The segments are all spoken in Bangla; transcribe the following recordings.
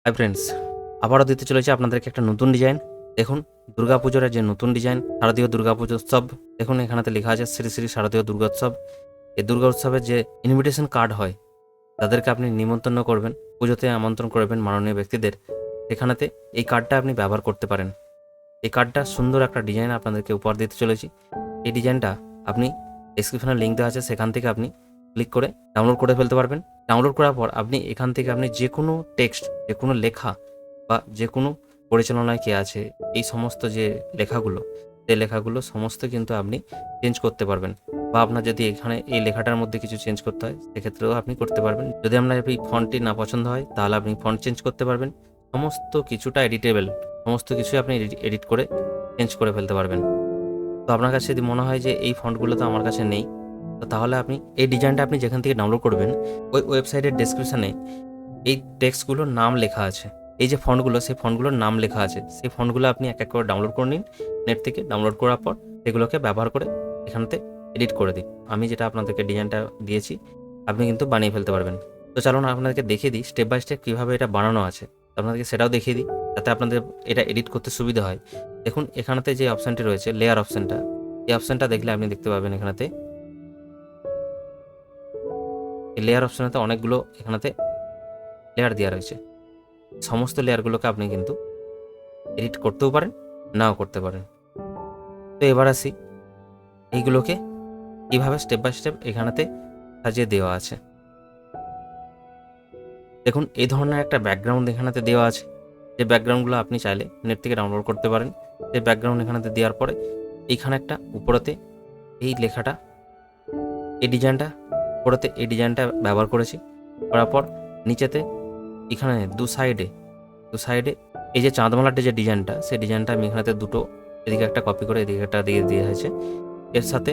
হাই ফ্রেন্ডস, আবারও দিতে চলেছি আপনাদেরকে একটা নতুন ডিজাইন। দেখুন, দুর্গাপুজোর যে নতুন ডিজাইন, শারদীয় দুর্গাপুজোৎসব। দেখুন এখানেতে লেখা আছে শ্রী শ্রী শারদীয় দুর্গোৎসব। এই দুর্গা উৎসবের যে ইনভিটেশন কার্ড হয়, তাদেরকে আপনি নিমন্ত্রণ করবেন, পুজোতে আমন্ত্রণ করবেন মাননীয় ব্যক্তিদের। এখানেতে এই কার্ডটা আপনি ব্যবহার করতে পারেন। এই কার্ডটা সুন্দর একটা ডিজাইন আপনাদেরকে উপহার দিতে চলেছি। এই ডিজাইনটা আপনি ডেসক্রিপশনে লিঙ্ক দেওয়া আছে, সেখান থেকে আপনি ক্লিক করে ডাউনলোড করে ফেলতে পারবেন। ডাউনলোড করার পর আপনি এখান থেকে আপনি যে কোনো টেক্সট, যে কোনো লেখা বা যে কোনো পরিচালনায় কে আছে, এই সমস্ত যে লেখাগুলো, সেই লেখাগুলো সমস্ত কিন্তু আপনি চেঞ্জ করতে পারবেন। বা আপনার যদি এখানে এই লেখাটার মধ্যে কিছু চেঞ্জ করতে হয়, সেক্ষেত্রেও আপনি করতে পারবেন। যদি আপনার এই ফন্টটি না পছন্দ হয়, তাহলে আপনি ফন্ট চেঞ্জ করতে পারবেন। সমস্ত কিছুটা এডিটেবল, সমস্ত কিছুই আপনি এডিট করে চেঞ্জ করে ফেলতে পারবেন। তো আপনার কাছে যদি মনে হয় যে এই ফন্টগুলো তো আমার কাছে নেই, তো তাহলে আপনি এই ডিজাইনটা আপনি যেখান থেকে ডাউনলোড করবেন, ওই ওয়েবসাইটের ডেসক্রিপশানে এই টেক্সটগুলোর নাম লেখা আছে। এই যে ফন্টগুলো, সেই ফন্টগুলোর নাম লেখা আছে। সেই ফন্টগুলো আপনি এক এক করে ডাউনলোড করে নিন নেট থেকে। ডাউনলোড করার পর সেগুলোকে ব্যবহার করে এখানতে এডিট করে দিন। আমি যেটা আপনাদেরকে ডিজাইনটা দিয়েছি, আপনি কিন্তু বানিয়ে ফেলতে পারবেন। তো চলুন আপনাদেরকে দেখিয়ে দিই স্টেপ বাই স্টেপ কীভাবে এটা বানানো আছে। আপনাদেরকে সেটাও দেখিয়ে দিই, যাতে আপনাদের এটা এডিট করতে সুবিধা হয়। দেখুন এখানেতে যে অপশানটি রয়েছে, লেয়ার অপশানটা, এই অপশানটা দেখলে আপনি দেখতে পাবেন এখানেতে এই লেয়ার অপশানেতে অনেকগুলো এখানেতে লেয়ার দেওয়া রয়েছে। সমস্ত লেয়ারগুলোকে আপনি কিন্তু এডিট করতেও পারেন, নাও করতে পারেন। তো এবার আসি এইগুলোকে কীভাবে স্টেপ বাই স্টেপ এখানেতে সাজিয়ে দেওয়া আছে। দেখুন এই ধরনের একটা ব্যাকগ্রাউন্ড এখানেতে দেওয়া আছে, যে ব্যাকগ্রাউন্ডগুলো আপনি চাইলে নেট থেকে ডাউনলোড করতে পারেন। সেই ব্যাকগ্রাউন্ড এখানেতে দেওয়ার পরে এইখানে একটা উপরেতে এই লেখাটা, এই ডিজাইনটা, উপরেতে এই ডিজাইনটা ব্যবহার করেছি। করার পর নিচেতে এখানে দু সাইডে এই যে চাঁদমালার যে ডিজাইনটা, সেই ডিজাইনটা আমি এখানেতে দুটো, এদিকে একটা কপি করে এদিকে একটা দিয়ে দেওয়া হয়েছে। এর সাথে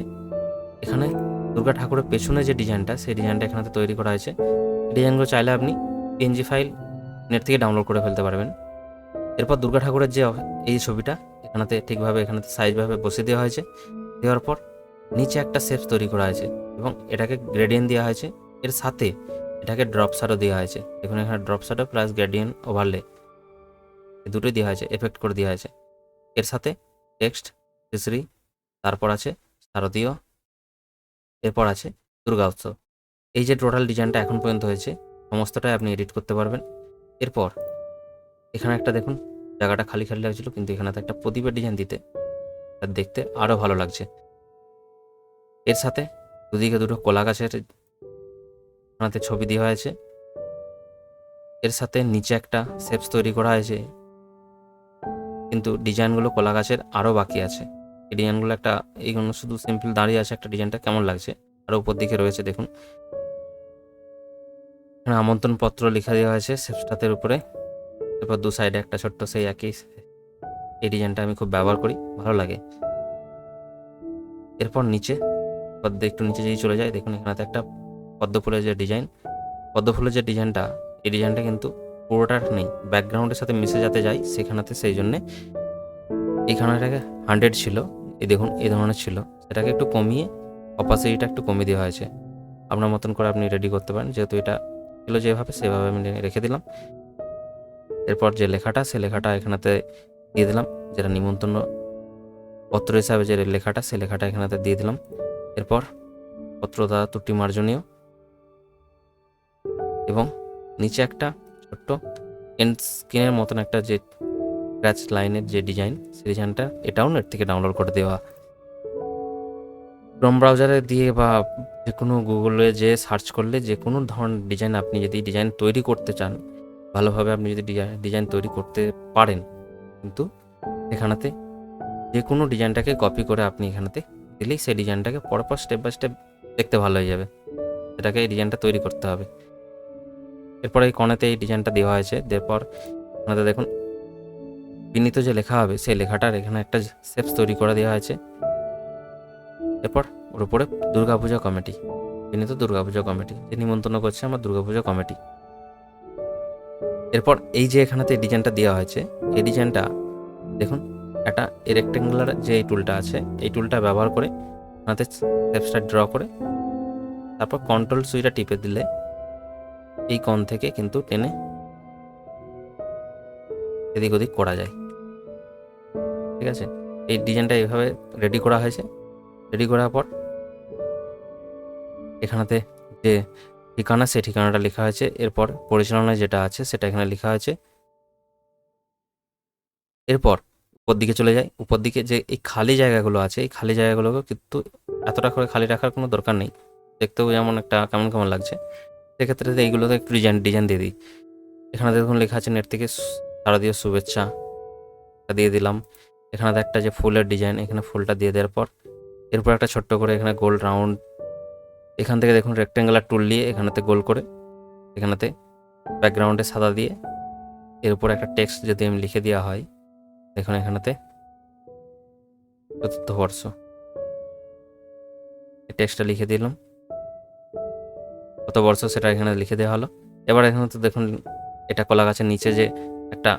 এখানে দুর্গা ঠাকুরের পেছনে যে ডিজাইনটা, সেই ডিজাইনটা এখানেতে তৈরি করা হয়েছে। ডিজাইনগুলো চাইলে আপনি পিএনজি ফাইল নেট থেকে ডাউনলোড করে ফেলতে পারবেন। এরপর দুর্গা ঠাকুরের যে এই ছবিটা এখানেতে ঠিকভাবে এখানেতে সাইজভাবে বসিয়ে দেওয়া হয়েছে। দেওয়ার পর নিচে একটা শেপস তৈরি করা হয়েছে এবং এটাকে গ্রেডিয়েন্ট দেওয়া হয়েছে। এর সাথে এটাকে ড্রপ শাডো দেওয়া হয়েছে। দেখুন এখানে ড্রপ শাডো প্লাস গ্রেডিয়েন্ট ওভারলে, এই দুটোই দেওয়া হয়েছে, এফেক্ট করে দেওয়া হয়েছে। এর সাথে টেক্সট শ্রী, তারপর আছে শারদীয়, এরপর আছে দুর্গা উৎসব। এই যে টোটাল ডিজাইনটা এখন পর্যন্ত হয়েছে, সমস্তটাই আপনি এডিট করতে পারবেন। এরপর এখানে একটা দেখুন জায়গাটা খালি খালি লাগছিল, কিন্তু এখানে একটা প্রদীপের ডিজাইন দিতে তার দেখতে আরও ভালো লাগছে। এর সাথে দুদিকে দুটো কলা গাছের এখানে ছবি দেওয়া হয়েছে। এর সাথে নিচে একটা শেপস তৈরি করা হয়েছে, কিন্তু ডিজাইনগুলো কলা গাছের আরও বাকি আছে। এই ডিজাইনগুলো একটা, এইগুলো শুধু সিম্পল দাঁড়িয়ে আছে, একটা ডিজাইনটা কেমন লাগছে। আর উপর দিকে রয়েছে দেখুন এখানে আমন্ত্রণ পত্র লেখা দেওয়া হয়েছে শেপসটাতের উপরে। এরপর দু সাইডে একটা ছোট্ট সেই একই, এই ডিজাইনটা আমি খুব ব্যবহার করি, ভালো লাগে। এরপর নিচে একটু নিচে যদি চলে যায়, দেখুন এখানে একটা পদ্মফুলের যে ডিজাইন, পদ্মফুলের যে ডিজাইনটা, এই ডিজাইনটা কিন্তু পুরোটা নেই, ব্যাকগ্রাউন্ডের সাথে মিশে যাতে যায় সেখানেতে, সেই জন্যে এখানেটাকে 100 ছিল, এই দেখুন এই ধরনের ছিল, সেটাকে একটু কমিয়ে অপাসিটিটা একটু কমিয়ে দেওয়া হয়েছে। আপনার মতন করে আপনি রেডি করতে পারেন, যেহেতু এটা ছিল যেভাবে সেভাবে আমি রেখে দিলাম। এরপর যে লেখাটা, সে লেখাটা এখানেতে দিয়ে দিলাম, যেটা নিমন্ত্রণ পত্র হিসাবে যে লেখাটা, সে লেখাটা এখানেতে দিয়ে দিলাম। এরপর পত্র দ্বারা ত্রুটি মার্জনীয়, এবং নিচে একটা ছোট্ট এন্ড স্ক্রিনের মতন একটা যে স্ক্র্যাচ লাইনের যে ডিজাইন, সেই ডিজাইনটা এটাও নেট থেকে ডাউনলোড করে দেওয়া। ক্রোম ব্রাউজারে দিয়ে বা যে কোনো গুগলে যে সার্চ করলে যে কোনো ধরনের ডিজাইন, আপনি যদি ডিজাইন তৈরি করতে চান ভালোভাবে, আপনি যদি ডিজাইন তৈরি করতে পারেন, কিন্তু এখানেতে যে কোনো ডিজাইনটাকে কপি করে আপনি এখানেতে দিলেই সেই ডিজাইনটাকে পরপর স্টেপ বাই স্টেপ দেখতে ভালো হয়ে যাবে। সেটাকে এই ডিজাইনটা তৈরি করতে হবে। এরপর এই কর্নারতে এই ডিজাইনটা দেওয়া হয়েছে। এরপর আপনাদের দেখুন বিনীত যে লেখা হবে, সেই লেখাটার এখানে একটা শেপস তৈরি করে দেওয়া হয়েছে। এরপর ওর উপরে দুর্গাপূজা কমিটি, বিনীত দুর্গাপূজা কমিটি, যে নিমন্ত্রণ করছে আমার দুর্গাপূজা কমিটি। এরপর এই যে এখানেতে ডিজাইনটা দেওয়া হয়েছে, এই ডিজাইনটা দেখুন একটা রেক্টেঙ্গুলার যে এই টুলটা আছে, এই টুলটা ব্যবহার করে আপনাদের শেপসটা ড্র করে তারপর কন্ট্রোল সুইচটা টিপে দিলে এই কোণ থেকে কিন্তু টেনে এদিক ওদিক করা যায়। ঠিক আছে, এই ডিজাইনটা এইভাবে রেডি করা হয়েছে। রেডি করার পর এখানেতে যে ঠিকানা, সেই ঠিকানাটা লেখা হয়েছে। এরপর পরিচালনায় যেটা আছে সেটা এখানে লেখা হয়েছে। এরপর উপর দিকে চলে যায়। উপর দিকে যে এই খালি জায়গাগুলো আছে, এই খালি জায়গাগুলোকে কিন্তু এতটা করে খালি রাখার কোনো দরকার নেই, দেখতেও যেমন একটা কেমন কেমন লাগছে। সেক্ষেত্রে এইগুলোতে একটু ডিজাইন দিয়ে দিই। এখানে দেখুন লেখা আছে নেট থেকে শারদীয় শুভেচ্ছা, দিয়ে দিলাম। এখানে একটা যে ফুলের ডিজাইন, এখানে ফুলটা দিয়ে দেওয়ার পর এরপর একটা ছোট্ট করে এখানে গোল রাউন্ড, এখান থেকে দেখুন রেক্টেঙ্গুলার টুল নিয়ে এখানেতে গোল করে এখানেতে ব্যাকগ্রাউন্ডে সাদা দিয়ে এর উপর একটা টেক্সট যদি আমি লিখে দেওয়া হয়, দেখুন এখানেতে চতুর্থ বর্ষ, এই টেক্সটটা লিখে দিলাম। কত বর্ষ সেটা এখানে লিখে দেওয়া হলো। এবার এখানে তো দেখুন এটা কলা গাছের নিচে যে একটা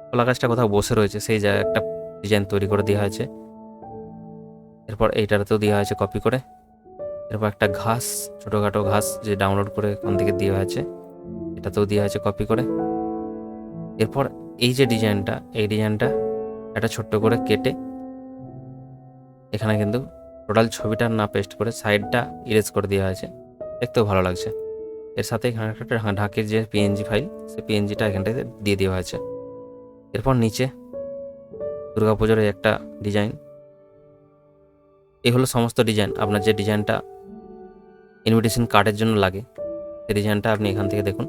কলা গাছটা কোথাও বসে রয়েছে, সেই জায়গায় একটা ডিজাইন তৈরি করে দেওয়া হয়েছে। এরপর এইটাতেও দেওয়া হয়েছে কপি করে। এরপর একটা ঘাস, ছোটোখাটো ঘাস যে ডাউনলোড করে ওখান থেকে দেওয়া হয়েছে, এটাতেও দেওয়া হয়েছে কপি করে। এরপর এই যে ডিজাইনটা, এই ডিজাইনটা একটা ছোট্ট করে কেটে এখানে কিন্তু টোটাল ছবিটা না পেস্ট করে সাইডটা ইরেজ করে দেওয়া হয়েছে, দেখতেও ভালো লাগছে। এর সাথে এখানে একটা ঢাকের যে পিএনজি ফাইল, সেই পিএনজিটা এখানটাতে দিয়ে দেওয়া হয়েছে। এরপর নিচে দুর্গাপুজোর একটা ডিজাইন। এই হলো সমস্ত ডিজাইন। আপনার যে ডিজাইনটা ইনভিটেশন কার্ডের জন্য লাগে, সেই ডিজাইনটা আপনি এখান থেকে দেখুন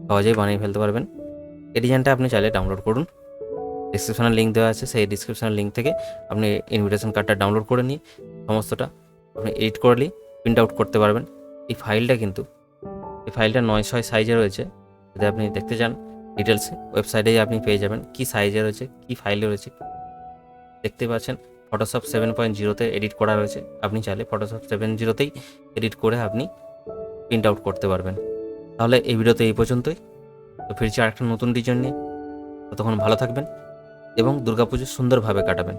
সহজেই বানিয়ে ফেলতে পারবেন। এই ডিজাইনটা আপনি চাইলে ডাউনলোড করুন, ডিসক্রিপশানে লিঙ্ক দেওয়া আছে, সেই ডিসক্রিপশানের লিঙ্ক থেকে আপনি ইনভিটেশন কার্ডটা ডাউনলোড করে নিয়ে সমস্তটা আপনি এডিট করলে প্রিন্ট আউট করতে পারবেন। এই ফাইলটা 9/6 সাইজে রয়েছে। যদি আপনি দেখতে চান ডিটেলসে, ওয়েবসাইটেই আপনি পেয়ে যাবেন কী সাইজে রয়েছে, কী ফাইলে রয়েছে। দেখতে পাচ্ছেন ফটোশপ 7.0-তে এডিট করা রয়েছে। আপনি চাইলে ফটোশপ 7.0-তেই এডিট করে আপনি প্রিন্ট আউট করতে পারবেন। তাহলে এই ভিডিওতে এই পর্যন্তই। তো ফিরছি আরেকটা নতুন ডিজাইন নিয়ে। ততক্ষণ ভালো থাকবেন এবং দুর্গাপুজো সুন্দরভাবে কাটাবেন।